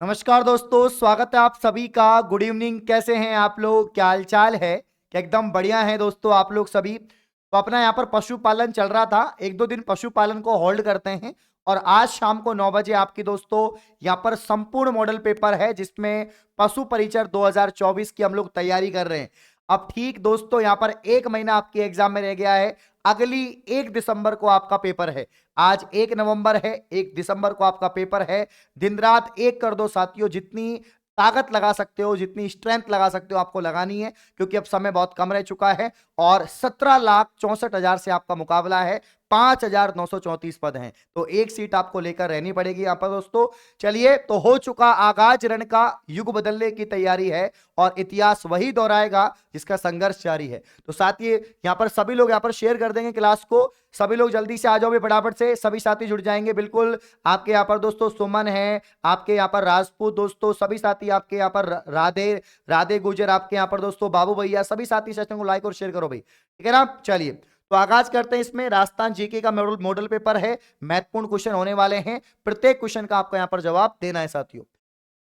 नमस्कार दोस्तों, स्वागत है आप सभी का। Good evening. कैसे हैं आप लोग? क्या हाल चाल है? क्या एकदम बढ़िया है दोस्तों आप लोग सभी। तो अपना यहाँ पर पशुपालन चल रहा था, एक दो दिन पशुपालन को होल्ड करते हैं और आज शाम को 9 बजे आपकी दोस्तों यहाँ पर संपूर्ण मॉडल पेपर है जिसमें पशु परिचर 2024 की हम लोग तैयारी कर रहे हैं। अब ठीक दोस्तों यहाँ पर एक महीना आपके एग्जाम में रह गया है। अगली 1 दिसंबर को आपका पेपर है। आज 1 नवंबर है, 1 दिसंबर को आपका पेपर है। दिन रात एक कर दो साथियों, जितनी ताकत लगा सकते हो, जितनी स्ट्रेंथ लगा सकते हो आपको लगानी है, क्योंकि अब समय बहुत कम रह चुका है और 17,64,000 से आपका मुकाबला है। 5,934 पद हैं, तो एक सीट आपको लेकर रहनी पड़ेगी यहां पर दोस्तों। चलिए, तो हो चुका आगाज, रण का युग बदलने की तैयारी है और इतिहास वही दोहराएगा जिसका संघर्ष जारी है। तो साथी यहां पर सभी लोग यहां पर शेयर कर देंगे क्लास को। सभी लोग जल्दी से आ जाओ भी, फटाफट से सभी साथी जुड़ जाएंगे। बिल्कुल आपके यहाँ पर दोस्तों सुमन है, आपके यहाँ पर राजपूत दोस्तों, सभी साथी आपके यहाँ पर राधे राधे गुजर, आपके यहाँ पर दोस्तों बाबू भैया, सभी साथी सेशन को लाइक और शेयर करो भाई, ठीक है ना। चलिए, तो आगाज करते हैं। इसमें राजस्थान जीके का मॉडल पेपर है, महत्वपूर्ण क्वेश्चन होने वाले हैं। प्रत्येक क्वेश्चन का आपको यहाँ पर जवाब देना है साथियों।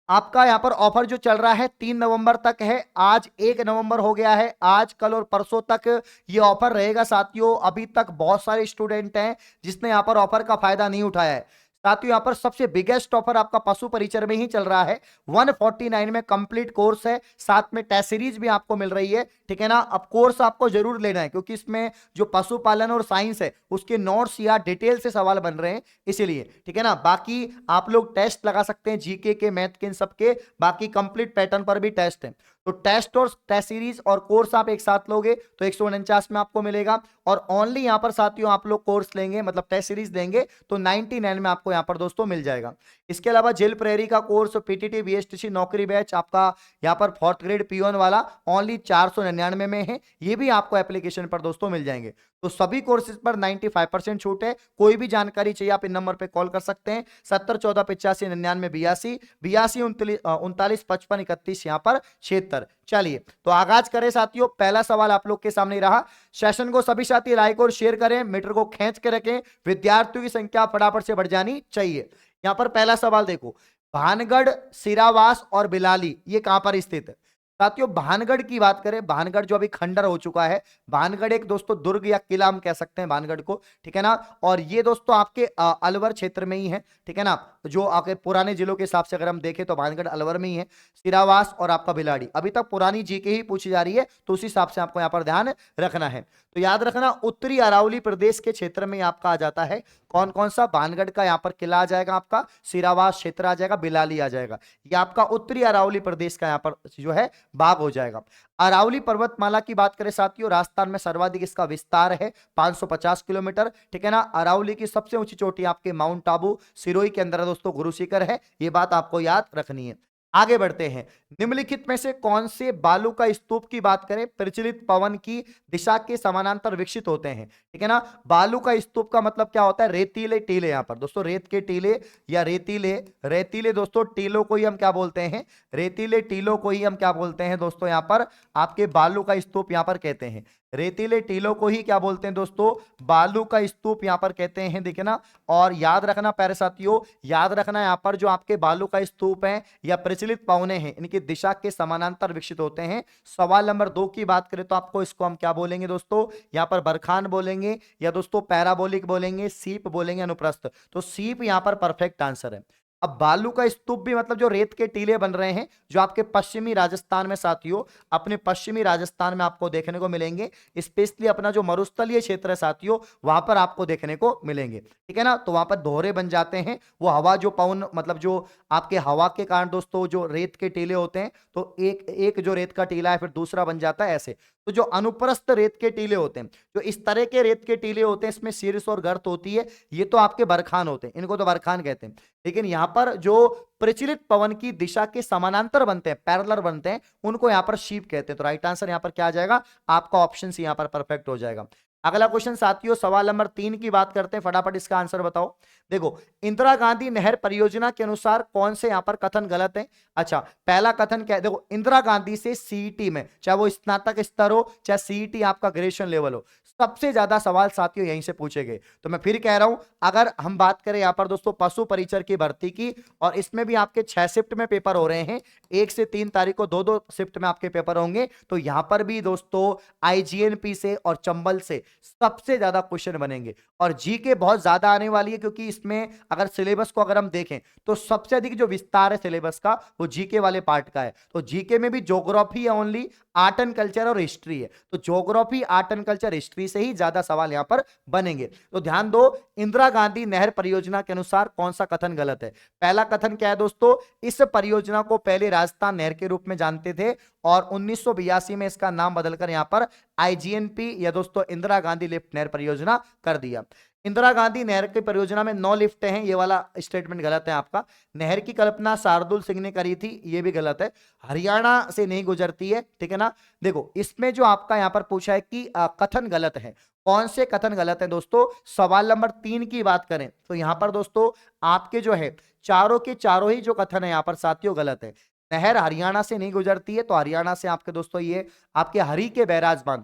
आपका यहाँ पर ऑफर जो चल रहा है 3 नवंबर तक है। आज 1 नवंबर हो गया है, आज कल और परसों तक ये ऑफर रहेगा साथियों। अभी तक बहुत सारे स्टूडेंट हैं जिसने यहाँ पर ऑफर का फायदा नहीं उठाया है साथियों। यहाँ पर सबसे बिगेस्ट ऑफर आपका पशु परिचर में ही चल रहा है। 149 में कंप्लीट कोर्स है, साथ में टेस्ट सीरीज भी आपको मिल रही है, ठीक है ना। अब कोर्स आपको जरूर लेना है क्योंकि इसमें जो पशुपालन और साइंस है उसके नोट्स या डिटेल से सवाल बन रहे हैं, इसीलिए, ठीक है ना। बाकी आप लोग टेस्ट लगा सकते हैं, जीके के, मैथ के, इन सबके। बाकी कंप्लीट पैटर्न पर भी टेस्ट है। तो टेस्ट और टेस्ट सीरीज और कोर्स आप एक साथ लोगे तो 149 में आपको मिलेगा। और ओनली यहां पर साथियों आप लोग कोर्स लेंगे, मतलब टेस्ट सीरीज लेंगे, तो 99 में आपको यहां पर दोस्तों मिल जाएगा। इसके अलावा जेल प्रेरी का कोर्स, पीटीटी बीएसटीसी नौकरी बैच आपका यहाँ पर 4th ग्रेड पियोन वाला ओनली 499 में है, ये भी आपको एप्लीकेशन पर दोस्तों मिल जाएंगे। तो सभी कोर्सेज पर 95% छूट है। कोई भी जानकारी चाहिए आप इन नंबर पे कॉल कर सकते हैं, 7014859982, 8239395531 यहाँ पर 76। चलिए, तो आगाज करें साथियों। पहला सवाल आप लोग के सामने रहा। सेशन को सभी साथी लाइक और शेयर करें, मीटर को खींच के रखें, विद्यार्थियों की संख्या फटाफट से बढ़ जानी चाहिए। यहां पर पहला सवाल देखो, भानगढ़, सिरावास और बिलाली ये कहां पर स्थित है साथियों। भानगढ़ की बात करें, भानगढ़ जो अभी खंडर हो चुका है, भानगढ़ एक दोस्तों दुर्ग या किला हम कह सकते हैं भानगढ़ को, ठीक है ना। और ये दोस्तों आपके अलवर क्षेत्र में ही है, ठीक है ना। जो आपके पुराने जिलों के हिसाब से अगर हम देखें तो भानगढ़ अलवर में ही है। सिरावास और आपका भिलाड़ी अभी तक पुरानी जीके ही पूछी जा रही है, तो उसी हिसाब से आपको यहाँ पर ध्यान रखना है। तो याद रखना, उत्तरी अरावली प्रदेश के क्षेत्र में आपका आ जाता है। कौन कौन सा? भानगढ़ का यहाँ पर किला आ जाएगा, आपका सिरावास क्षेत्र आ जाएगा, बिलाली आ जाएगा। ये आपका उत्तरी अरावली प्रदेश का यहाँ पर जो है भाग हो जाएगा। अरावली पर्वतमाला की बात करें साथियों, राजस्थान में सर्वाधिक इसका विस्तार है, 550 किलोमीटर, ठीक है ना। अरावली की सबसे ऊंची चोटी आपके माउंट आबू सिरोही के अंदर है दोस्तों, गुरु शिखर है, ये बात आपको याद रखनी है। आगे बढ़ते हैं। निम्नलिखित में से कौन से बालू का स्तूप की बात करें प्रचलित पवन की दिशा के समानांतर विकसित होते हैं, ठीक है ना। बालू का स्तूप का मतलब क्या होता है? रेतीले टीले, यहां पर दोस्तों रेत के टीले या रेतीले, रेतीले दोस्तों टीलों को ही हम क्या बोलते हैं? रेतीले टीलों को ही हम क्या बोलते हैं दोस्तों? यहां पर आपके बालू का स्तूप यहां पर कहते हैं। रेतीले टीलों को ही क्या बोलते हैं दोस्तों? बालू का स्तूप यहां पर कहते हैं, देखिए ना। और याद रखना प्यारे साथियों, याद रखना यहां पर जो आपके बालू का स्तूप है या प्रचलित पवने हैं, इनकी दिशा के समानांतर विकसित होते हैं। सवाल नंबर 2 की बात करें तो आपको इसको हम क्या बोलेंगे दोस्तों? यहां पर बरखान बोलेंगे या दोस्तों पैराबोलिक बोलेंगे, सीप बोलेंगे, अनुप्रस्थ। तो सीप यहां पर परफेक्ट आंसर है। अब बालू का स्तूप भी मतलब जो रेत के टीले बन रहे हैं, जो आपके पश्चिमी राजस्थान में साथियों, अपने पश्चिमी राजस्थान में आपको देखने को मिलेंगे। स्पेशली अपना जो मरुस्थलीय क्षेत्र है साथियों, वहां पर आपको देखने को मिलेंगे, ठीक है ना। तो वहां पर दोहरे बन जाते हैं, वो हवा जो पवन मतलब जो आपके हवा के कारण दोस्तों जो रेत के टीले होते हैं, तो एक एक जो रेत का टीला है फिर दूसरा बन जाता है ऐसे। तो जो अनुप्रस्थ रेत के टीले होते हैं, जो इस तरह के रेत के टीले होते हैं, इसमें शीर्ष और गर्त होती है, ये तो आपके बरखान होते हैं, इनको तो बरखान कहते हैं। लेकिन यहां पर जो प्रचलित पवन की दिशा के समानांतर बनते हैं, पैरेलल बनते हैं, उनको यहां पर शीप कहते हैं। तो राइट आंसर यहां पर क्या आ जाएगा? आपका ऑप्शन सी यहां पर परफेक्ट हो जाएगा। अगला क्वेश्चन साथियों, सवाल नंबर 3 की बात करते हैं, फटाफट इसका आंसर बताओ। देखो, इंदिरा गांधी नहर परियोजना के अनुसार कौन से यहां पर कथन गलत है? अच्छा, पहला कथन क्या है? देखो, इंदिरा गांधी से सीईटी में, चाहे वो स्नातक स्तर हो चाहे सीईटी आपका ग्रेजुएशन लेवल हो, सबसे ज्यादा सवाल साथियों यहीं से पूछे गए। तो मैं फिर कह रहा हूं, अगर हम बात करें यहां पर दोस्तों पशु परिचर की भर्ती की, और इसमें भी आपके 6 शिफ्ट में पेपर हो रहे हैं, 1 से 3 तारीख को 2-2 शिफ्ट में आपके पेपर होंगे, तो यहां पर भी दोस्तों आईजीएनपी से और चंबल से सबसे ज्यादा क्वेश्चन बनेंगे। और जीके बहुत ज्यादा आने वाली है, क्योंकि इसमें अगर सिलेबस को अगर हम देखें तो सबसे अधिक जो विस्तार है सिलेबस का वो जीके वाले पार्ट का है। तो जीके में भी ज्योग्राफी है ओनली, आर्ट एंड कल्चर और हिस्ट्री है। तो geography, art and culture, history से ही ज्यादा सवाल यहां पर बनेंगे। तो ध्यान दो, इंदिरा गांधी नहर परियोजना के अनुसार कौन सा कथन गलत है? पहला कथन क्या है दोस्तों, इस परियोजना को पहले राजस्थान नहर के रूप में जानते थे और 1982 में इसका नाम बदलकर यहां पर आईजीएनपी या दोस्तों इंदिरा गांधी लिफ्ट नहर परियोजना कर दिया। इंदिरा गांधी नहर की परियोजना में 9 लिफ्टें हैं, ये वाला स्टेटमेंट गलत है आपका। नहर की कल्पना शार्दुल सिंह ने करी थी, ये भी गलत है। हरियाणा से नहीं गुजरती है, ठीक है ना। देखो इसमें जो आपका यहां पर पूछा है कि कथन गलत है, कौन से कथन गलत है दोस्तों? सवाल नंबर 3 की बात करें तो यहां पर दोस्तों आपके जो है चारों के चारों ही जो कथन है यहां पर साथियों गलत है। नहर हरियाणा से नहीं गुजरती है, तो हरियाणा से आपके दोस्तों ये आपके हरी के बैराज बांध,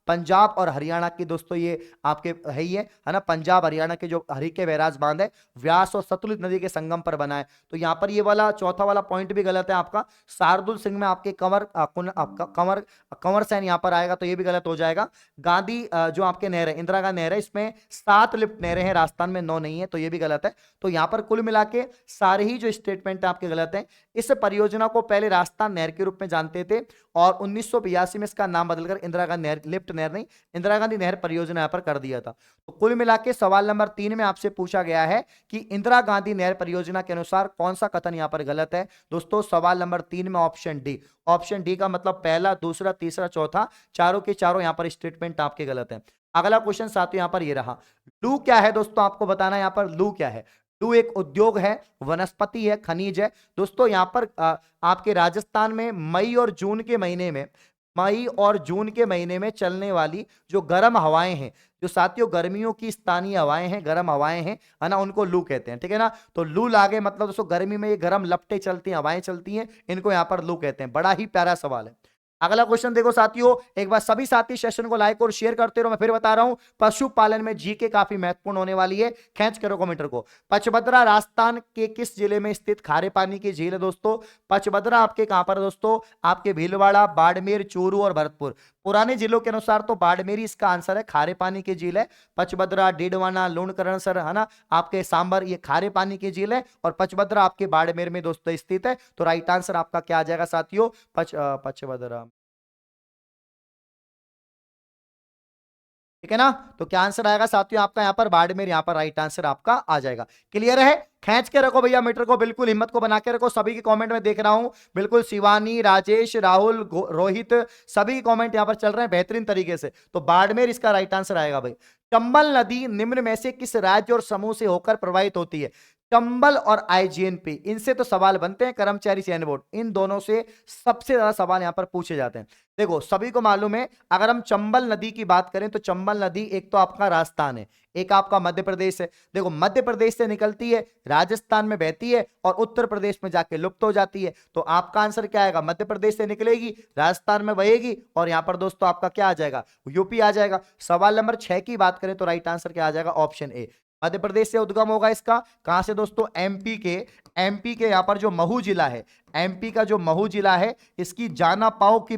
पंजाब और हरियाणा की दोस्तों ये आपके है ही है ना। पंजाब हरियाणा के जो हरी के बैराज बांध है, व्यास और सतलुज नदी के संगम पर बना है। तो यहां पर ये वाला चौथा वाला पॉइंट भी गलत है आपका। शार्दुल सिंह में आपके कंवर सेन यहां पर आएगा, तो ये भी गलत हो जाएगा। गांधी जो आपके नहर है, इंदिरा गांधी नहर है, इसमें 7 लिफ्ट नहरें हैं, राजस्थान में 9 नहीं है, तो ये भी गलत है। तो यहां पर कुल मिला के सारे ही जो स्टेटमेंट है आपके गलत है। इस परियोजना को पहले राजस्थान नहर के रूप में जानते थे और 1982 में इसका नाम बदलकर इंदिरा गांधी नहर, लिफ्ट नहर नहीं, इंदिरा गांधी नहर परियोजना यहां पर कर दिया था। तो कुल मिला के सवाल नंबर 3 में आपसे पूछा गया है कि इंदिरा गांधी नहर परियोजना के अनुसार कौन सा कथन यहां पर गलत है? दोस्तों सवाल नंबर 3 में ऑप्शन डी, ऑप्शन डी का मतलब पहला, दूसरा, तीसरा, चौथा, चारों के चारों यहां पर स्टेटमेंट आपके गलत है। अगला क्वेश्चन साथियों यहां पर ये रहा, लू क्या है दोस्तों? आपको बताना है यहां पर लू क्या है। लू एक उद्योग है, वनस्पति है, खनिज है दोस्तों। यहां पर आपके राजस्थान में मई और जून के महीने में चलने वाली जो गर्म हवाएं हैं, जो साथियों गर्मियों की स्थानीय हवाएं हैं, गर्म हवाएं हैं, है ना, उनको लू कहते हैं, ठीक है ना। तो लू लागे मतलब दोस्तों गर्मी में ये गर्म लपटें चलती हैं, हवाएं चलती हैं, इनको यहां पर लू कहते हैं। बड़ा ही प्यारा सवाल है। अगला क्वेश्चन देखो साथियों, एक बार सभी साथी सेशन को लाइक और शेयर करते रहो। मैं फिर बता रहा हूं, पशुपालन में जीके काफी महत्वपूर्ण होने वाली है। खींच के रखो मीटर को। पचभद्रा राजस्थान के किस जिले में स्थित खारे पानी की झील है दोस्तों? पचभद्रा आपके कहां पर है दोस्तों? आपके भीलवाड़ा, बाड़मेर, चूरू और भरतपुर। पुराने जिलों के अनुसार तो बाड़मेर इसका आंसर है, खारे पानी की झील है। पचभद्रा, डीडवाना, लूणकरणसर, है ना, आपके सांबर, ये खारे पानी की झील है और पचभद्रा आपके बाड़मेर में दोस्तों स्थित है। तो राइट आंसर आपका क्या आ जाएगा साथियों? पचभद्रा, ठीक है ना। तो क्या आंसर आएगा साथियों आपका यहाँ पर? बाड़मेर, यहाँ पर राइट आंसर आपका आ जाएगा। क्लियर है? खींच के रखो भैया मीटर को, बिल्कुल हिम्मत को बना के रखो। सभी के कमेंट में देख रहा हूं, बिल्कुल शिवानी, राजेश, राहुल, रोहित, सभी के कमेंट यहां पर चल रहे हैं बेहतरीन तरीके से। तो बाड़मेर इसका राइट आंसर आएगा भाई। चंबल नदी निम्न में से किस राज्य और समूह से होकर प्रवाहित होती है? चंबल और आईजीएनपी, इनसे तो सवाल बनते हैं। कर्मचारी चयन बोर्ड, इन दोनों से सबसे ज्यादा सवाल यहां पर पूछे जाते हैं। देखो सभी को मालूम है, अगर हम चंबल नदी की बात करें तो चंबल नदी एक तो आपका राजस्थान है, एक आपका मध्य प्रदेश है। देखो मध्य प्रदेश से निकलती है, राजस्थान में बहती है और उत्तर प्रदेश में जाके लुप्त हो जाती है। तो आपका आंसर क्या आएगा? मध्य प्रदेश से निकलेगी, राजस्थान में बहेगी और यहां पर दोस्तों आपका क्या आ जाएगा? यूपी आ जाएगा। सवाल नंबर 6 की बात करें तो राइट आंसर क्या आ जाएगा? ऑप्शन ए, मध्य प्रदेश से उद्गम होगा इसका। कहां से दोस्तों? एमपी के यहां पर जो महू जिला है, एमपी का जो महू जिला है, इसकी जाना पाओ की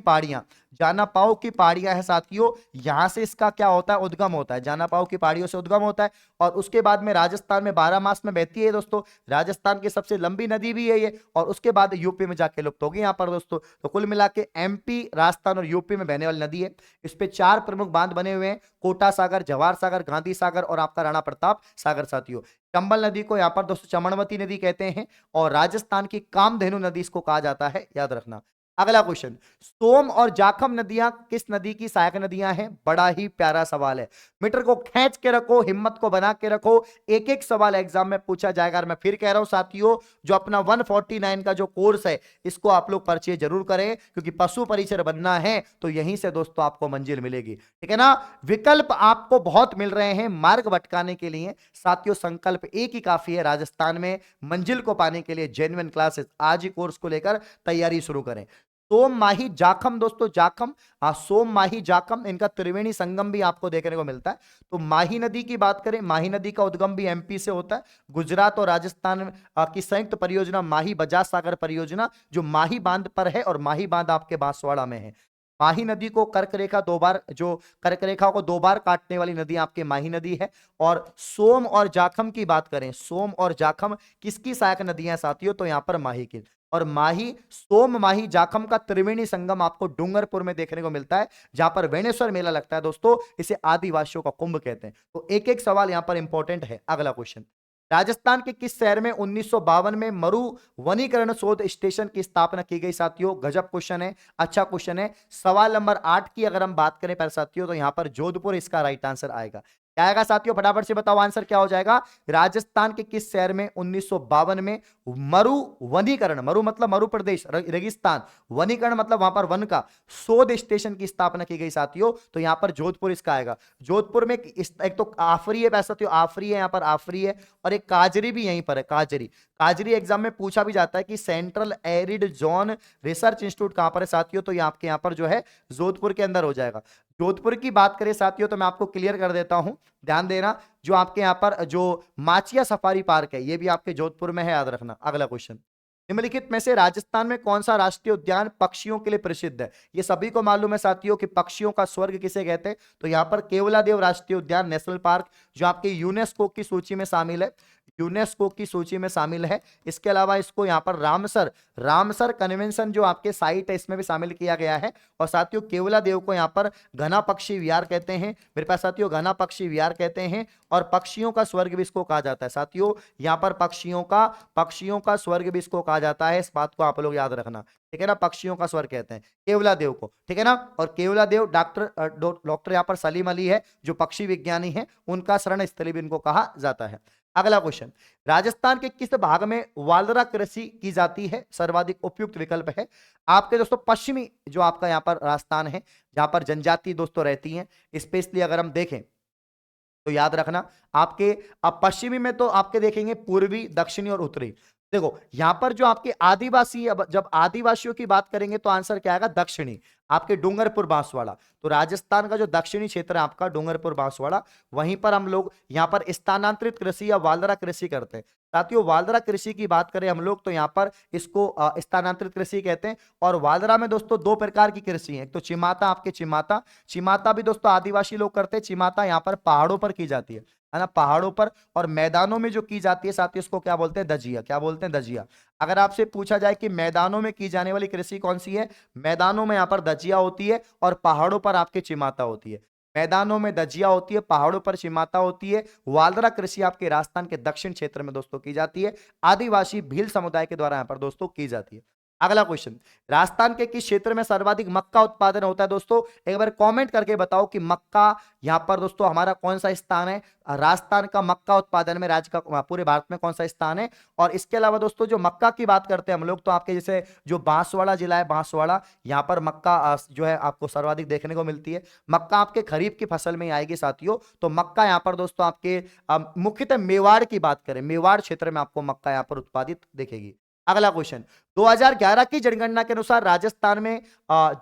पहाड़ियां है साथियों, यहां से इसका क्या होता है? उद्गम होता है। जाना पाओ की पहाड़ियों से उद्गम होता है और उसके बाद में राजस्थान में 12 मास में बहती है दोस्तों। राजस्थान की सबसे लंबी नदी भी है ये और उसके बाद यूपी में जाके लुप्त होगी यहां पर दोस्तों। तो कुल मिला के एमपी, राजस्थान और यूपी में बहने वाली नदी है। इस पे 4 प्रमुख बांध बने हुए हैं, कोटा सागर, जवाहर सागर, गांधी सागर और आपका राणा प्रताप सागर साथियों। चंबल नदी को यहां पर दोस्तों चमनवती नदी कहते हैं और राजस्थान की कामधेनु नदी इसको कहा जाता है, याद रखना। अगला क्वेश्चन, सोम और जाखम नदियां किस नदी की सहायक नदियां हैं? बड़ा ही प्यारा सवाल है। मीटर को खींच के रखो, हिम्मत को बना के रखो, एक एक सवाल एग्जाम में पूछा जाएगा। और मैं फिर कह रहा हूं साथियों, जो अपना 149 का जो कोर्स है इसको आप लोग परचेज जरूर करें, क्योंकि पशु परिचर बनना है तो यहीं से दोस्तों आपको मंजिल मिलेगी, ठीक है ना। विकल्प आपको बहुत मिल रहे हैं मार्ग भटकाने के लिए साथियों, संकल्प एक ही काफी है। राजस्थान में मंजिल को पाने के लिए जेन्युइन क्लासेस, आज ही कोर्स को लेकर तैयारी शुरू करें। सोम माही जाखम दोस्तों, जाखम, सोम माही जाखम, इनका त्रिवेणी संगम भी आपको देखने को मिलता है। तो माही नदी की बात करें, माही नदी का उद्गम भी एमपी से होता है। गुजरात और राजस्थान की संयुक्त परियोजना माही बजाज सागर परियोजना, जो माही बांध पर है, और माही बांध आपके बांसवाड़ा में है। माही नदी को कर्क रेखा दो बार, जो कर्क रेखा को दो बार काटने वाली नदी आपके माही नदी है। और सोम और जाखम की बात करें, सोम और जाखम किसकी सहायक नदियां साथियों, तो यहां पर माही की। और माही, सोम माही जाखम का त्रिवेणी संगम आपको डूंगरपुर में देखने को मिलता है, जहां पर वेणेश्वर मेला लगता है दोस्तों। इसे आदिवासियों का कुंभ कहते हैं। तो एक एक सवाल यहां पर इंपॉर्टेंट है। अगला क्वेश्चन, राजस्थान के किस शहर में 1952 में मरु वनीकरण शोध स्टेशन की स्थापना की गई साथियों? गजब क्वेश्चन है, अच्छा क्वेश्चन है। सवाल नंबर 8 की अगर हम बात करें पर साथियों, तो यहां पर जोधपुर इसका राइट आंसर आएगा। क्या आएगा साथियों, फटाफट से बताओ आंसर क्या हो जाएगा। राजस्थान के किस शहर में 1952 में मरु वनीकरण, मरु मतलब मरु प्रदेश, रेगिस्तान, वनीकरण मतलब वहां पर वन का, शोध स्टेशन की स्थापना की गई साथियों? तो यहां पर जोधपुर इसका आएगा। जोधपुर में एक तो आफरी है साथियों, आफरी है, यहां पर आफरी है, और एक काजरी भी यहीं पर है, काजरी। काजरी एग्जाम में पूछा भी जाता है कि central arid zone research institute कहां पर है साथियों, तो ये आपके यहां पर जो है जोधपुर के अंदर हो जाएगा। जोधपुर की बात करें साथियों, तो मैं आपको क्लियर कर देता हूं, ध्यान देना। जो आपके यहां पर जो माचिया सफारी पार्क है, ये भी आपके जोधपुर में है, याद रखना। अगला क्वेश्चन, निम्नलिखित में से राजस्थान में कौन सा राष्ट्रीय उद्यान पक्षियों के लिए प्रसिद्ध है? ये सभी को मालूम है साथियों कि पक्षियों का स्वर्ग किसे कहते हैं। तो यहां पर केवलादेव राष्ट्रीय उद्यान नेशनल पार्क, जो आपके यूनेस्को की सूची में शामिल है, यूनेस्को की सूची में शामिल है। इसके अलावा इसको यहां पर रामसर, रामसर कन्वेंशन जो आपके साइट है, इसमें भी शामिल किया गया है। और साथियों केवलादेव को यहां पर घना पक्षी विहार कहते हैं, मेरे पास साथियों घना पक्षी विहार कहते हैं। और पक्षियों का स्वर्ग भी इसको कहा जाता है साथियों। यहां पर पक्षियों का स्वर्ग भी इसको कहा जाता है, इस बात को आप लोग याद रखना, ठीक है ना। पक्षियों का स्वर्ग कहते हैं केवलादेव को, ठीक है ना। और केवलादेव डॉक्टर यहां पर सलीम अली है, जो पक्षी विज्ञानी है, उनका शरण स्थली भी इनको कहा जाता है। अगला क्वेश्चन, राजस्थान के किस भाग में वालरा कृषि की जाती है? सर्वाधिक उपयुक्त विकल्प है आपके दोस्तों पश्चिमी, जो आपका यहां पर राजस्थान है, जहां पर जनजाति दोस्तों रहती हैं। स्पेशली अगर हम देखें तो याद रखना आपके, अब पश्चिमी में तो आपके देखेंगे पूर्वी, दक्षिणी और उत्तरी। देखो यहां पर जो आपके आदिवासी, अब जब आदिवासियों की बात करेंगे तो आंसर क्या आएगा, दक्षिणी, आपके डूंगरपुर बांसवाड़ा। तो राजस्थान का जो दक्षिणी क्षेत्र है आपका डूंगरपुर बांसवाड़ा, वहीं पर हम लोग यहां पर स्थानांतरित कृषि या वालरा कृषि करते हैं साथियों। वालरा कृषि की बात करें हम लोग तो यहां पर इसको स्थानांतरित कृषि कहते हैं। और वालरा में दोस्तों दो प्रकार की कृषि है, एक तो चिमाता, आपके चिमाता, चिमाता भी दोस्तों आदिवासी लोग करते हैं। चिमाता यहाँ पर पहाड़ों पर की जाती है ना, पहाड़ों पर। और मैदानों में जो की जाती है साथियों, इसको क्या बोलते हैं, दजिया। क्या बोलते हैं, दजिया। अगर आपसे पूछा जाए कि मैदानों में की जाने वाली कृषि कौन सी है, मैदानों में यहाँ पर दजिया होती है, और पहाड़ों पर आपके चिमाता होती है। मैदानों में दजिया होती है, पहाड़ों पर चिमाता होती है। वालरा कृषि आपके राजस्थान के दक्षिण क्षेत्र में दोस्तों की जाती है, आदिवासी भील समुदाय के द्वारा यहां पर दोस्तों की जाती है। अगला क्वेश्चन, राजस्थान के किस क्षेत्र में सर्वाधिक मक्का उत्पादन होता है? दोस्तों एक बार कमेंट करके बताओ कि मक्का यहां पर दोस्तों हमारा कौन सा स्थान है, राजस्थान का मक्का उत्पादन में राज्य का पूरे भारत में कौन सा स्थान है। और इसके अलावा दोस्तों जो मक्का की बात करते हैं हम लोग, तो आपके जैसे जो बांसवाड़ा जिला है, बांसवाड़ा, यहां पर मक्का जो है आपको सर्वाधिक देखने को मिलती है। मक्का आपके खरीफ की फसल में आएगी साथियों। तो मक्का यहां पर दोस्तों आपके मुख्यतः मेवाड़ की बात करें, मेवाड़ क्षेत्र में आपको मक्का यहां पर उत्पादित दिखेगी। अगला क्वेश्चन, 2011 की जनगणना के अनुसार राजस्थान में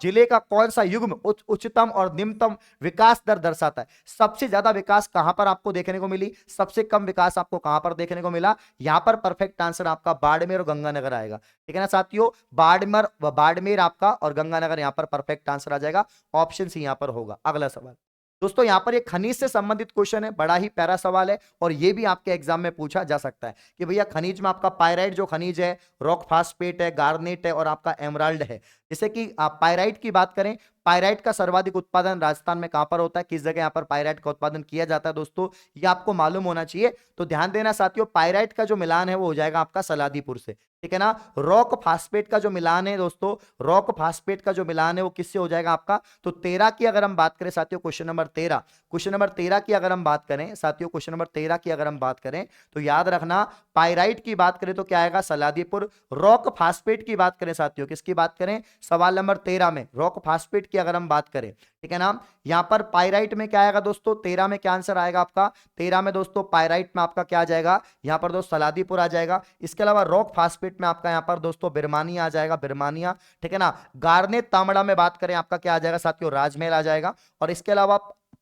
जिले का कौन सा युग्म उच्चतम और निम्नतम विकास दर दर्शाता है? सबसे ज्यादा विकास कहां पर आपको देखने को मिली, सबसे कम विकास आपको कहां पर देखने को मिला? यहां पर परफेक्ट आंसर आपका बाड़मेर और गंगानगर आएगा, ठीक है ना साथियों। बाड़मेर आपका और गंगानगर यहां पर परफेक्ट आंसर आ जाएगा, ऑप्शन सी यहां पर होगा। अगला सवाल दोस्तों, यहां पर एक खनिज से संबंधित क्वेश्चन है, बड़ा ही प्यारा सवाल है, और यह भी आपके एग्जाम में पूछा जा सकता है कि भैया खनिज में आपका पायराइट जो खनिज है, रॉक फास्फेट है, गार्नेट है, और आपका एमराल्ड है। जैसे कि आप पायराइट की बात करें, पायराइट का सर्वाधिक उत्पादन राजस्थान में कहां पर होता है, किस जगह यहां पर पायराइट का उत्पादन किया जाता है दोस्तों, ये आपको मालूम होना चाहिए। तो ध्यान देना साथियों, पायराइट का जो मिलान है वो हो जाएगा आपका सलादीपुर से, ठीक है ना। रॉक फास्फेट का जो मिलान है दोस्तों, रॉक फास्फेट का जो मिलान है वो किससे हो जाएगा आपका, तो 13 की अगर हम बात करें साथियों, क्वेश्चन नंबर 13, क्वेश्चन नंबर 13 की अगर हम बात करें साथियों, क्वेश्चन नंबर 13 की अगर हम बात करें तो याद रखना, पायराइट की बात करें तो क्या आएगा, सलादीपुर। रॉक फास्फेट की बात करें साथियों, किसकी बात करें, सवाल नंबर 13 में रॉक फास्फेट की अगर हम बात करें, ठीक है ना, यहां पर पाइराइट में क्या आएगा दोस्तों, 13 में क्या आंसर आएगा आपका, 13 में दोस्तों पाइराइट में आपका क्या आ जाएगा, यहां पर दोस्तों सलादीपुर आ जाएगा। इसके अलावा रॉक फास्फेट में आपका यहां पर दोस्तों बिरमानिया आ जाएगा, बिरमानिया, ठीक है ना। गार्नेट तांबड़ा में बात करें आपका क्या आ जाएगा साथियों, राजमहल आ जाएगा। और इसके अलावा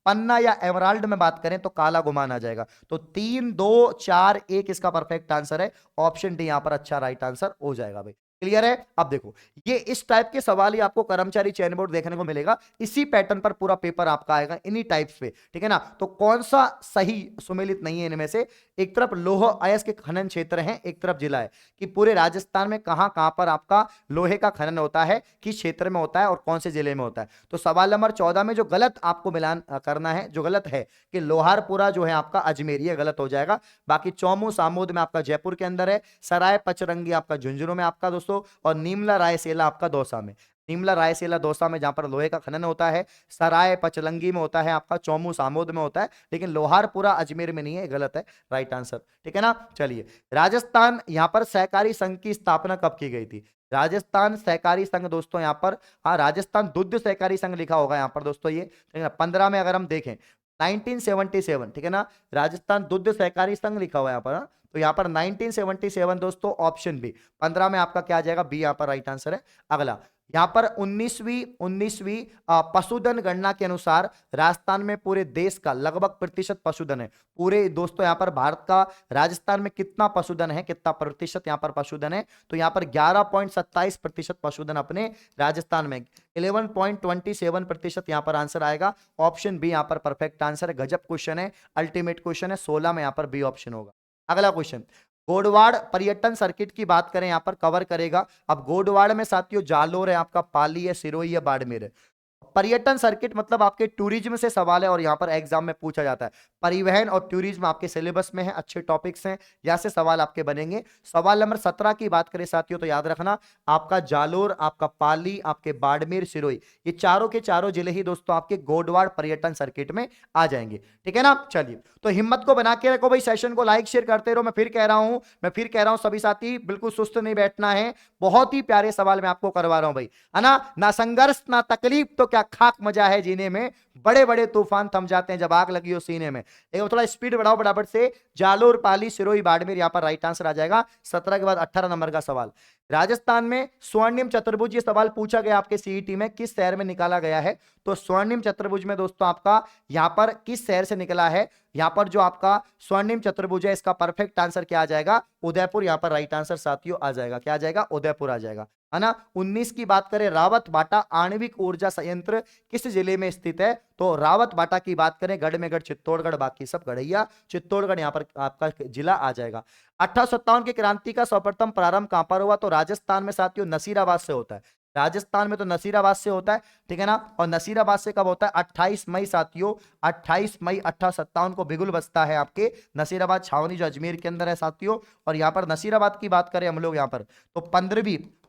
पन्ना या एमराल्ड में बात करें तो काला गुमान आ जाएगा। तो 3 2 4 1 इसका परफेक्ट आंसर है, ऑप्शन डी यहां पर अच्छा राइट आंसर हो जाएगा भाई। क्लियर है। अब देखो ये इस टाइप के सवाल ही आपको कर्मचारी चयन बोर्ड देखने को मिलेगा, इसी पैटर्न पर पूरा पेपर आपका आएगा, इन्हीं टाइप्स पे, ठीक है ना। तो कौन सा सही सुमेलित नहीं है इनमें से, एक तरफ लोह अयस्क के खनन क्षेत्र है, एक तरफ जिला है, कि पूरे राजस्थान में कहां कहां पर आपका लोहे का खनन होता है, किस क्षेत्र में होता है और कौन से जिले में होता है। तो सवाल नंबर 14 में जो गलत आपको मिलान करना है, जो गलत है कि लोहारपुरा जो है आपका अजमेर, ये गलत हो जाएगा। बाकी चौमू सामोद में आपका जयपुर के अंदर है, सराय पचरंगी आपका झुंझुनू में आपका दोस्तों, और नीमला रायसेला आपका दौसा में, नीमला रायसेला दौसा में जहां पर लोहे का खनन होता है, सराय पचलंगी में होता है आपका, चौमू सामोद में होता है, लेकिन लोहारपुरा अजमेर में नहीं है, गलत है राइट आंसर, ठीक है ना। चलिए राजस्थान, यहां पर सहकारी संघ की स्थापना कब की गई थी, राजस्थान सहकारी संघ दोस्तों यहां पर, हाँ राजस्थान दुग्ध सहकारी संघ लिखा होगा यहां पर दोस्तों, ये 15 में अगर हम देखें 1977, ठीक है ना, राजस्थान दुग्ध सहकारी संघ लिखा हुआ है यहाँ पर, हाँ? तो यहाँ पर 1977 दोस्तों ऑप्शन बी, 15 में आपका क्या आ जाएगा, बी यहाँ पर राइट आंसर है। अगला यहाँ पर 19वीं पशुधन गणना के अनुसार राजस्थान में पूरे देश का लगभग प्रतिशत पशुधन है, पूरे दोस्तों यहाँ पर भारत का राजस्थान में कितना पशुधन है, कितना प्रतिशत यहाँ पर पशुधन है, तो यहाँ पर 11.27% पशुधन अपने राजस्थान में, 11.27% यहाँ पर आंसर आएगा, ऑप्शन बी यहाँ पर परफेक्ट आंसर है। गजब क्वेश्चन है, अल्टीमेट क्वेश्चन है, 16 में यहाँ पर बी ऑप्शन होगा। अगला क्वेश्चन, गोडवाड़ पर्यटन सर्किट की बात करें यहां पर कवर करेगा। अब गोडवाड़ में साथियों जालोर है आपका, पाली है, सिरोही है, बाड़मेर है। पर्यटन सर्किट मतलब आपके टूरिज्म से सवाल है और यहां पर एग्जाम में पूछा जाता है। परिवहन और टूरिज्म आपके सिलेबस में है, अच्छे टॉपिक्स हैं, यहां से सवाल आपके बनेंगे। सवाल नंबर 17 की बात करें साथियों तो याद रखना, आपका जालोर, आपका पाली, आपके बाड़मेर, सिरोही, ये चारों के चारों जिले ही दोस्तों आपके गोडवाड़ पर्यटन सर्किट में आ जाएंगे, ठीक है ना। चलिए तो हिम्मत को बना के रखो भाई, सेशन को लाइक शेयर करते रहो। मैं फिर कह रहा हूं सभी साथी, बिल्कुल सुस्त नहीं बैठना है, बहुत ही प्यारे सवाल मैं आपको करवा रहा हूं भाई, है ना संघर्ष ना तकलीफ तो क्या खाक मजा है जीने में, बड़े बड़े तूफान थम जाते हैं जब आग लगी हो सीने में। एक थोड़ा स्पीड बढ़ाओ फटाफट से, जालोर, पाली, सिरोही, बाड़मेर, यहां पर राइट आंसर आ जाएगा। 17 के बाद 18 नंबर का सवाल, राजस्थान में स्वर्णिम चतुर्भुज, ये सवाल पूछा गया आपके सीईटी में, किस शहर में निकाला गया है, तो स्वर्णिम चतुर्भुज में दोस्तों आपका यहां पर किस शहर से निकला है, यहां पर जो आपका स्वर्णिम चतुर्भुज है इसका परफेक्ट आंसर क्या आ जाएगा, उदयपुर, यहां पर राइट आंसर साथियों आ जाएगा, क्या आ जाएगा, उदयपुर आ जाएगा, है ना। 19 की बात करें, रावत बाटा आणविक ऊर्जा संयंत्र किस जिले में स्थित है, तो रावत बाटा की बात करें गढ़ चित्तौड़गढ़, बाकी सब गढ़ैया, चित्तौड़गढ़ यहां पर आपका जिला आ जाएगा। 1857 की क्रांति का सर्वप्रथम प्रारंभ कहां पर हुआ, तो राजस्थान में साथियों नसीराबाद से होता है, राजस्थान में तो नसीराबाद से होता है, ठीक है ना। और नसीराबाद से कब होता है, 28 मई साथियों, 28 मई 1857 को बिगुल बसता है आपके नसीराबाद छावनी जो अजमेर के अंदर है साथियों। और यहां पर नसीराबाद की बात करें हम लोग यहां पर, तो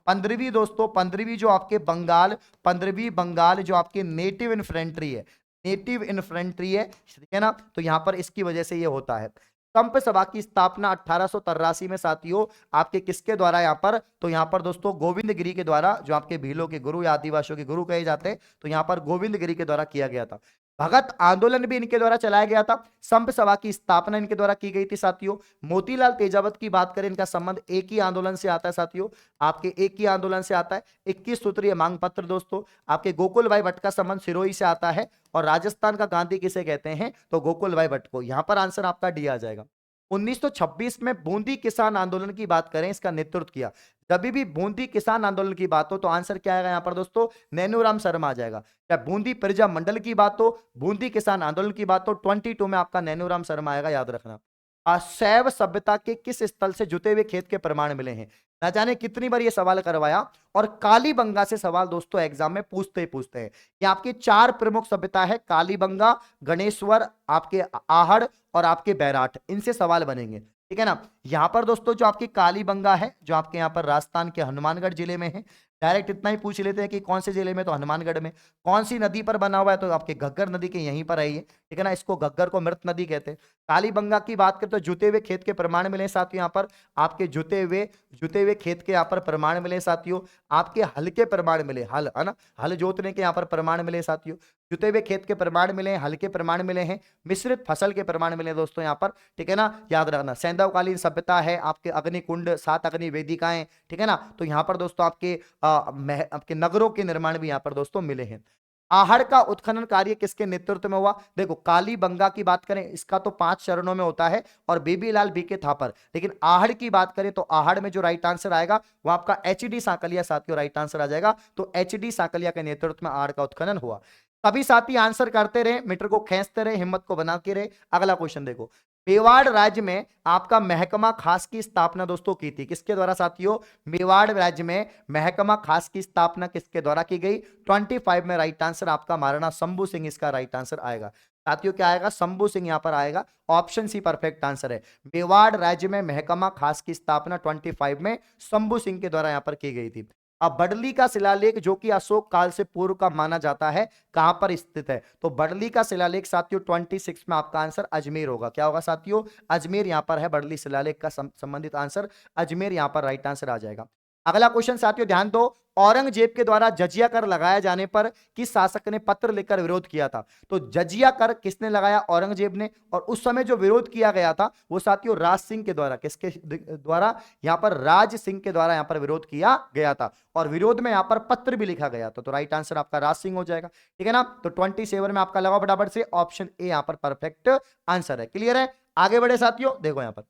15वीं दोस्तों, 15वीं जो आपके बंगाल, 15वीं बंगाल जो आपके नेटिव इन्फेंट्री है, नेटिव इन्फेंट्री है, ठीक है ना। तो यहां पर इसकी वजह से ये होता है। संप सभा की स्थापना 1883 में साथियों आपके किसके द्वारा यहां पर, तो यहां पर दोस्तों गोविंद गिरी के द्वारा, जो आपके भीलों के गुरु या आदिवासियों के गुरु कहे जाते हैं, तो यहां पर गोविंद गिरी के द्वारा किया गया था। भगत आंदोलन भी इनके द्वारा चलाया गया था, संप सभा की स्थापना इनके द्वारा की गई थी साथियों। मोतीलाल तेजावत की बात करें, इनका संबंध एक ही आंदोलन से आता है साथियों, आपके एक ही आंदोलन से आता है, 21 सूत्रीय मांग पत्र दोस्तों। आपके गोकुल भाई भट्ट का संबंध सिरोही से आता है, और राजस्थान का गांधी किसे कहते हैं, तो गोकुल भाई भट्ट को, यहां पर आंसर आपका डी आ जाएगा। 1926 में बूंदी किसान आंदोलन की बात करें, इसका नेतृत्व किया, जब भी बूंदी किसान आंदोलन की बात हो तो आंसर क्या आएगा यहां पर दोस्तों, नैनूराम शर्मा आ जाएगा। या बूंदी प्रजा मंडल की बात हो, बूंदी किसान आंदोलन की बात हो, 22 में आपका नैनूराम शर्मा आएगा, याद रखना। शैव सभ्यता के किस स्थल से जुते हुए खेत के प्रमाण मिले हैं, न जाने कितनी बार ये सवाल करवाया, और कालीबंगा से सवाल दोस्तों एग्जाम में पूछते हैं। ये आपकी 4 प्रमुख सभ्यता है, कालीबंगा, गणेश्वर, आपके आहड़ और आपके बैराट, इनसे सवाल बनेंगे, ठीक है ना। यहां पर दोस्तों जो आपकी कालीबंगा है, जो आपके यहां पर राजस्थान के हनुमानगढ़ जिले में है, डायरेक्ट इतना ही पूछ लेते हैं कि कौन से जिले में, तो हनुमानगढ़ में। कौन सी नदी पर बना हुआ है, तो आपके घग्गर नदी के यहीं पर है ये, ठीक है ना, इसको घग्गर को मृत नदी कहते हैं। कालीबंगा की बात करें तो जुते हुए खेत के प्रमाण मिले साथियों, यहाँ पर आपके जुते हुए खेत के यहाँ पर प्रमाण मिले साथियों। आपके हल के प्रमाण मिले, हल है ना, हल जोतने के यहाँ पर प्रमाण मिले साथियों। जुते हुए खेत के प्रमाण मिले, हल के प्रमाण मिले हैं, मिश्रित फसल के प्रमाण मिले दोस्तों यहाँ पर, ठीक है ना, याद रखना। सैंधवकालीन सभ्यता है, आपके अग्निकुंड, 7 अग्नि वेदिकाएं, ठीक है ना। तो यहाँ पर दोस्तों आपके नगरों के निर्माण भी यहाँ पर दोस्तों मिले हैं। आहड़ का उत्खनन कार्य किसके नेतृत्व में हुआ? देखो कालीबंगा की बात करें, इसका तो 5 चरणों में होता है, और बेबीलाल बीके थापर। लेकिन आहड़ की बात करें तो आहड़ में जो राइट आंसर आएगा वो आपका एचडी सांकलिया साथियों राइट आंसर आ जाएगा। तो एचडी सांकलिया के नेतृत्व में आहड़ का उत्खनन हुआ। सभी साथी आंसर करते रहे, मीटर को खींचते रहे, हिम्मत को बना के रहे। अगला क्वेश्चन देखो, मेवाड़ राज्य में आपका महकमा खास की स्थापना दोस्तों की थी, किसके द्वारा साथियों? मेवाड़ राज्य में महकमा खास की स्थापना किसके द्वारा की गई? 25 में राइट आंसर आपका महाराणा शंभू सिंह इसका राइट आंसर आएगा साथियों। क्या आएगा? शंभू सिंह यहां पर आएगा, ऑप्शन सी परफेक्ट आंसर है। मेवाड़ राज्य में महकमा खास की स्थापना 25 में शंभू सिंह के द्वारा यहां पर की गई थी। अब बडली का शिलालेख जो कि अशोक काल से पूर्व का माना जाता है, कहां पर स्थित है? तो बडली का शिलालेख साथियों 26 में आपका आंसर अजमेर होगा। क्या होगा साथियों? अजमेर यहां पर है, बडली शिलालेख का संबंधित आंसर अजमेर यहां पर राइट आंसर आ जाएगा। अगला क्वेश्चन साथियों ध्यान दो, औरंगजेब के द्वारा जजिया कर लगाया जाने पर किस शासक ने पत्र लिखकर विरोध किया था? तो जजिया कर किसने लगाया? औरंगजेब ने। और उस समय जो विरोध किया गया था वो साथियों राज सिंह के द्वारा, किसके द्वारा? यहां पर राज सिंह के द्वारा यहां पर विरोध किया गया था, और विरोध में यहां पर पत्र भी लिखा गया था। तो राइट आंसर आपका राज सिंह हो जाएगा, ठीक है ना। तो 27 में आपका लगा फटाफट से, ऑप्शन ए यहां पर परफेक्ट आंसर है। क्लियर है? आगे बढ़े साथियों, देखो यहां पर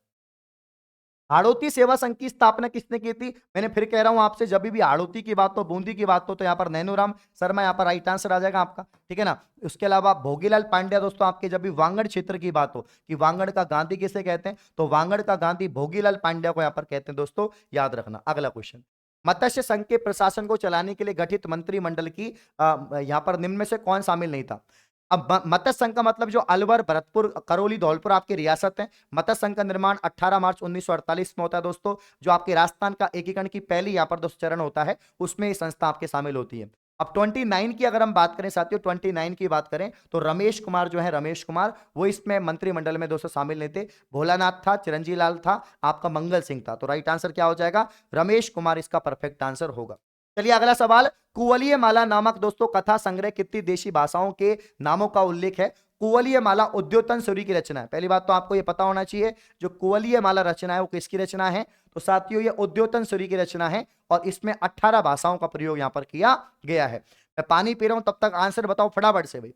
हाड़ौती सेवा संघ की स्थापना किसने की थी? मैंने फिर कह रहा हूं आपसे, जब भी हाड़ौती की बात हो, बूंदी की बात हो, तो यहां पर नैनूराम शर्मा यहां पर राइट आंसर आ जाएगा आपका, ठीक है ना। उसके अलावा भोगीलाल पांड्या दोस्तों, आपके जब भी वांगड़ क्षेत्र की बात हो कि वांगड़ का गांधी किसे कहते हैं, तो वांगड़ का गांधी भोगीलाल पांड्या को यहां पर कहते हैं दोस्तों, याद रखना। अगला क्वेश्चन, मत्स्य संघ के प्रशासन को चलाने के लिए गठित मंत्रिमंडल की यहां पर निम्न में से कौन शामिल नहीं था? अब मत्स्य संघ का मतलब जो अलवर, भरतपुर, करौली, धौलपुर आपकी रियासत है। मत्स्य संघ का निर्माण 18 मार्च 1948 में होता है दोस्तों। जो आपके राजस्थान का एकीकरण की पहली यहाँ पर दोस्तों चरण होता है, उसमें ये संस्था आपके शामिल होती है। अब 29 की अगर हम बात करें साथियों, 29 की बात करें तो रमेश कुमार जो है, रमेश कुमार, वो इसमें मंत्रिमंडल में दोस्तों शामिल नहीं थे। भोलानाथ था, चिरंजी लाल था, आपका मंगल सिंह था। तो राइट आंसर क्या हो जाएगा? रमेश कुमार इसका परफेक्ट आंसर होगा। चलिए अगला सवाल, कुवलीय माला नामक दोस्तों कथा संग्रह कितनी देशी भाषाओं के नामों का उल्लेख है? कुवलीय माला उद्योतन सूरी की रचना है। पहली बात तो आपको यह पता होना चाहिए, जो कुवलीय माला रचना है वो किसकी रचना है? तो साथियों ये उद्योतन सूरी की रचना है, और इसमें 18 भाषाओं का प्रयोग यहां पर किया गया है। मैं पानी पी रहा हूं, तब तक आंसर बताओ फटाफट से भाई।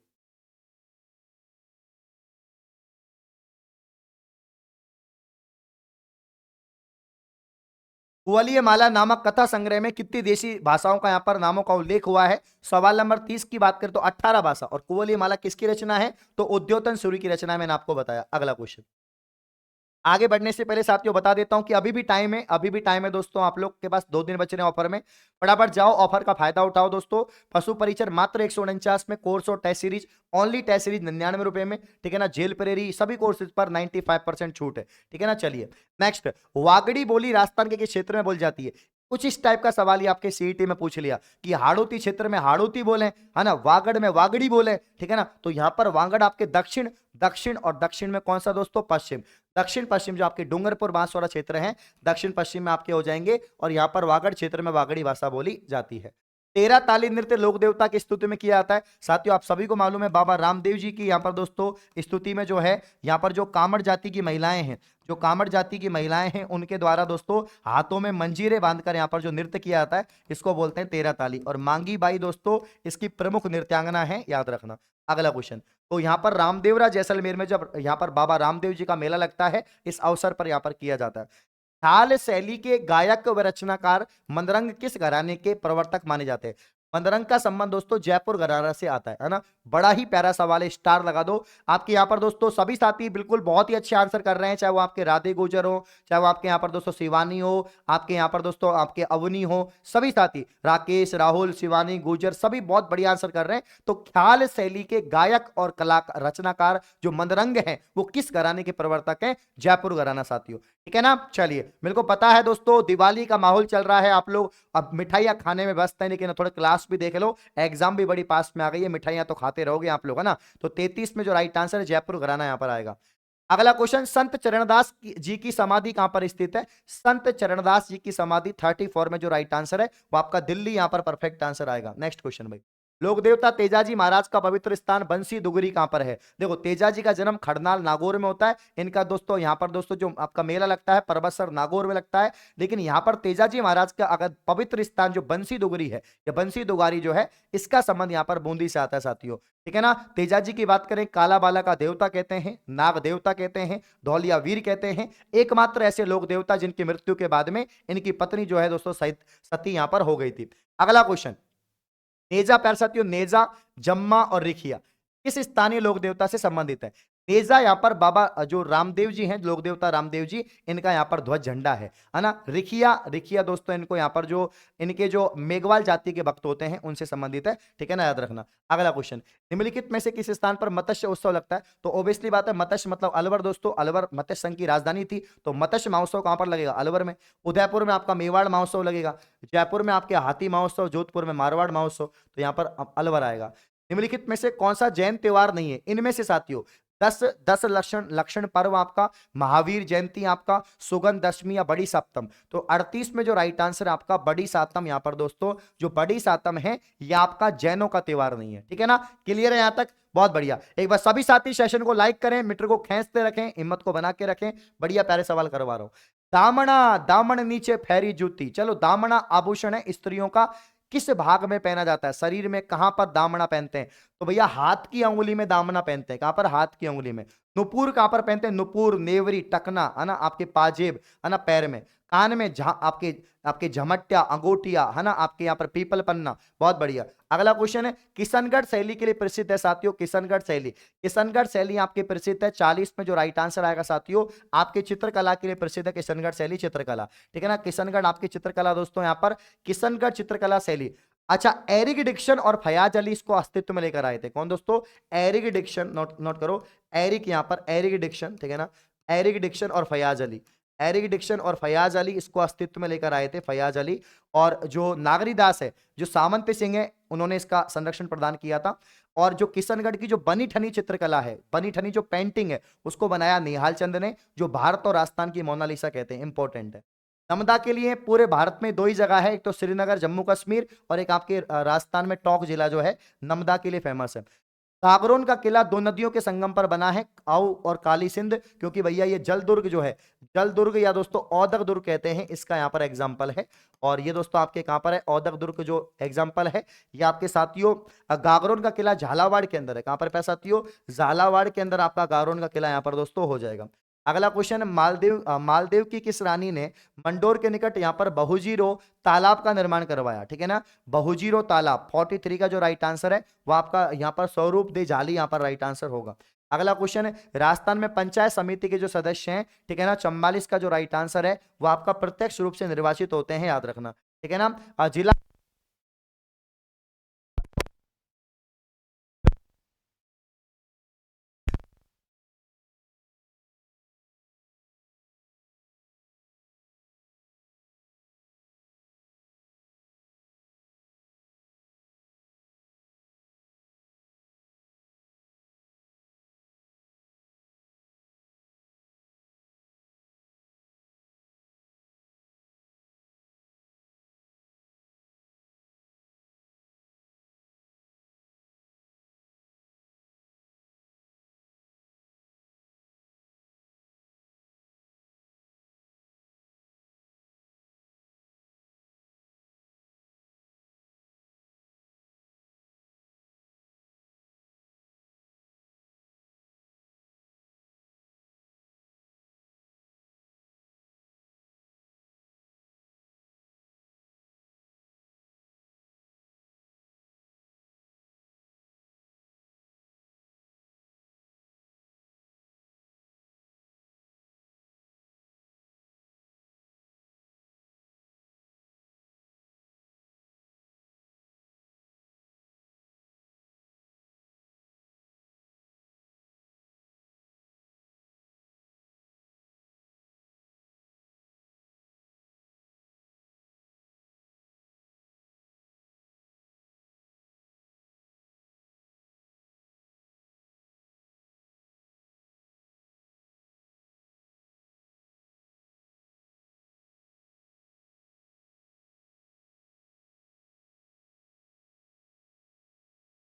कुवलीय माला नामक कथा संग्रह में कितनी देशी भाषाओं का यहाँ पर नामों का उल्लेख हुआ है? सवाल नंबर 30 की बात करें तो 18 भाषा, और कुवलीय माला किसकी रचना है? तो उद्योतन सूरी की रचना है, मैंने आपको बताया। अगला क्वेश्चन, आगे बढ़ने से पहले साथियों बता देता हूं कि अभी भी टाइम है, अभी भी टाइम है दोस्तों, आप लोग के पास 2 दिन बच रहे हैं ऑफर में। फटाफट जाओ, ऑफर का फायदा उठाओ दोस्तों। पशु परिचर मात्र 149 में, कोर्स और test series only, test series 99 रुपए में, ठीक है ना। जेल प्रेरी सभी कोर्सेज पर 95% छूट है, ठीक है ना। चलिए नेक्स्ट, वागड़ी बोली राजस्थान के किस क्षेत्र में बोली जाती है? कुछ इस टाइप का सवाल ही आपके सीईटी में पूछ लिया कि हाड़ौती क्षेत्र में हाड़ौती बोले, है ना, वागड़ में वागड़ी बोले, ठीक है ना। तो यहां पर वागड़ आपके दक्षिण, दक्षिण, और दक्षिण में कौन सा दोस्तों? पश्चिम। दक्षिण पश्चिम जो आपके डूंगरपुर बांसवाड़ा क्षेत्र है, दक्षिण पश्चिम में आपके हो जाएंगे, और यहां पर वागड़ क्षेत्र में वागड़ी भाषा बोली जाती है। तेरह ताली नृत्य लोक देवता की स्तुति में किया जाता है साथियों, आप सभी को मालूम है बाबा रामदेव जी की यहाँ पर दोस्तों स्तुति में जो है, यहाँ पर जो कामड़ जाति की महिलाएं हैं, जो कामड़ जाति की महिलाएं हैं, उनके द्वारा दोस्तों हाथों में मंजीरे बांधकर यहाँ पर जो नृत्य किया जाता है, इसको बोलते हैं तेरह ताली। और मांगी बाई दोस्तों इसकी प्रमुख नृत्यांगना है, याद रखना। अगला क्वेश्चन, तो यहाँ पर रामदेवरा जैसलमेर में जब यहाँ पर बाबा रामदेव जी का मेला लगता है, इस अवसर पर यहाँ पर किया जाता है। ख्याल शैली के गायक व रचनाकार मनरंग किस घराने के प्रवर्तक माने जाते हैं? मदरंग का संबंध दोस्तों जयपुर घराना से आता है ना। बड़ा ही प्यारा सवाल है, स्टार लगा दो। आपके यहाँ पर दोस्तों सभी साथी बिल्कुल बहुत ही अच्छे आंसर कर रहे हैं, चाहे वो आपके राधे गुजर हो, चाहे वो आपके यहाँ पर दोस्तों शिवानी हो, आपके यहाँ पर दोस्तों आपके अवनी हो, सभी साथी राकेश, राहुल, शिवानी, गुजर सभी बहुत बढ़िया आंसर कर रहे हैं। तो ख्याल शैली के गायक और कलाकार रचनाकार जो मदरंग हैं वो किस घराने के प्रवर्तक हैं? जयपुर घराना साथियों, ठीक है ना। चलिए, मेरे को पता है दोस्तों दिवाली का माहौल चल रहा है, आप लोग अब मिठाइयां खाने में व्यस्त हैं, लेकिन थोड़ा क्लास भी देख लो, एग्जाम भी बड़ी पास में आ गई है, मिठाइयां तो खाते रहोगे आप लोग, है ना। तो 33 में जो राइट आंसर है जयपुर घराना यहां पर आएगा। अगला क्वेश्चन, संत चरणदास जी की समाधि कहां पर स्थित है? संत चरणदास जी की समाधि 34 में जो राइट आंसर है वो आपका दिल्ली, यहां पर परफेक्ट आंसर आएगा। नेक्स्ट क्वेश्चन भाई, लोक देवता तेजाजी महाराज का पवित्र स्थान बंसी दुगरी कहां पर है? देखो तेजाजी का जन्म खड़नाल नागौर में होता है, इनका दोस्तों यहां पर दोस्तों जो आपका मेला लगता है परबतसर नागौर में लगता है, लेकिन यहां पर तेजाजी महाराज का अगर पवित्र स्थान जो बंसी दुगरी है या बंसी दुगारी जो है, इसका संबंध यहां पर बूंदी से आता है साथियों, ठीक है ना। तेजाजी की बात करें, काला बाला का देवता कहते हैं, नाग देवता कहते हैं, धौलिया वीर कहते हैं, एकमात्र ऐसे लोक देवता जिनकी मृत्यु के बाद में इनकी पत्नी जो है दोस्तों सती यहां पर हो गई थी। अगला क्वेश्चन, नेजा प्यार साथियों, नेजा, जम्मा और रिखिया किस स्थानीय लोक देवता से संबंधित है? नेजा यहाँ पर बाबा जो रामदेव जी हैं, लोक देवता रामदेव जी, इनका यहाँ पर ध्वज झंडा है ना। रिखिया, रिखिया दोस्तों इनको यहाँ पर जो इनके जो मेघवाल जाति के भक्त होते हैं उनसे संबंधित है, ठीक है ना, याद रखना। अगला क्वेश्चन, निम्नलिखित में से किस स्थान पर मत्स्य उत्सव लगता है? तो ऑब्वियसली बात है, मत्स्य मतलब अलवर दोस्तों, अलवर मत्स्य संघ की राजधानी थी, तो मत्स्य महोत्सव कहां पर लगेगा? अलवर में। उदयपुर में आपका मेवाड़ महोत्सव लगेगा, जयपुर में आपके हाथी महोत्सव, जोधपुर में मारवाड़ महोत्सव, तो यहाँ पर अलवर आएगा। निम्नलिखित में से कौन सा जैन त्योहार नहीं है? इनमें से साथियों 10 लक्षण पर्व आपका, महावीर जयंती आपका, सुगंध दशमी या बड़ी सप्तम, तो 38 में जो राइट आंसर आपका बड़ी सातम, यहां पर दोस्तों जो बड़ी सातम है यह आपका जैनों का त्योहार नहीं है, ठीक है ना। क्लियर है यहां तक? बहुत बढ़िया। एक बार सभी साथी सेशन को लाइक करें, मीटर को खींचते रखें, हिम्मत को बना के रखें, बढ़िया प्यारे सवाल करवा रहा हूं। दामना, दामन नीचे फेरी जूती, चलो दामना आभूषण है स्त्रियों का, किस भाग में पहना जाता है? शरीर में कहां पर दामना पहनते हैं? तो भैया हाथ की अंगुली में दामना पहनते हैं। कहां पर? हाथ की अंगुली में। नुपुर कहां पर पहनते हैं? नुपुर, नेवरी, टकना, है ना, आपके पाजेब, है ना, पैर में। कान में आपके आपके झमटिया, अंगूठिया, है ना, आपके यहाँ पर पीपल पन्ना। बहुत बढ़िया। अगला क्वेश्चन है, किशनगढ़ शैली के लिए प्रसिद्ध है साथियों, किशनगढ़ शैली, किशनगढ़ शैली आपके प्रसिद्ध है। 40 में जो राइट आंसर आएगा साथियों आपके चित्रकला के लिए प्रसिद्ध है किशनगढ़ शैली चित्रकला, ठीक है ना। किशनगढ़ आपकी चित्रकला दोस्तों, यहाँ पर किशनगढ़ चित्रकला शैली। अच्छा, एरिक डिक्शन और फयाज अली इसको अस्तित्व में लेकर आए थे। कौन दोस्तों? एरिक डिक्शन, नोट करो, एरिक, यहाँ पर एरिक डिक्शन, ठीक है ना, एरिक डिक्शन और फयाज अली, एरिक डिक्शन और फयाज अली इसको अस्तित्व में लेकर आए थे, फयाज अली। और जो नागरीदास है, जो सामंत सिंह है, उन्होंने इसका संरक्षण प्रदान किया था। और जो किशनगढ़ की जो बनी ठनी चित्रकला है, बनी ठनी जो पेंटिंग है, उसको बनाया निहाल चंद ने, जो भारत और राजस्थान की मोनालिसा कहते हैं, इंपॉर्टेंट है। नर्मदा के लिए पूरे भारत में 2 ही जगह है, एक तो श्रीनगर जम्मू कश्मीर, और एक आपके राजस्थान में टोंक जिला जो है नर्मदा के लिए फेमस है। कागरोन का किला 2 नदियों के संगम पर बना है, आऊ और काली सिंध, क्योंकि भैया ये जल दुर्ग जो है, जल दुर्ग या दोस्तों औदक दुर्ग कहते हैं, इसका यहाँ पर एग्जाम्पल है। और ये दोस्तों आपके कहां पर है? औदक दुर्ग जो एग्जाम्पल है ये आपके साथियों गागरोन का किला झालावाड़ के अंदर है। कहां पर है साथियों? झालावाड़ के अंदर आपका गागरोन का किला यहाँ पर दोस्तों हो जाएगा। अगला क्वेश्चन है, मालदेव की किस रानी ने मंडोर के निकट यहाँ पर बहुजीरो तालाब का निर्माण करवाया? ठीक है ना, बहुजीरो तालाब। 43 का जो राइट आंसर है वो आपका यहाँ पर स्वरूप दे जाली यहाँ पर राइट आंसर होगा। अगला क्वेश्चन है, राजस्थान में पंचायत समिति के जो सदस्य हैं, ठीक है ना, 44 का जो राइट आंसर है वो आपका प्रत्यक्ष रूप से निर्वाचित होते हैं, याद रखना, ठीक है ना। जिला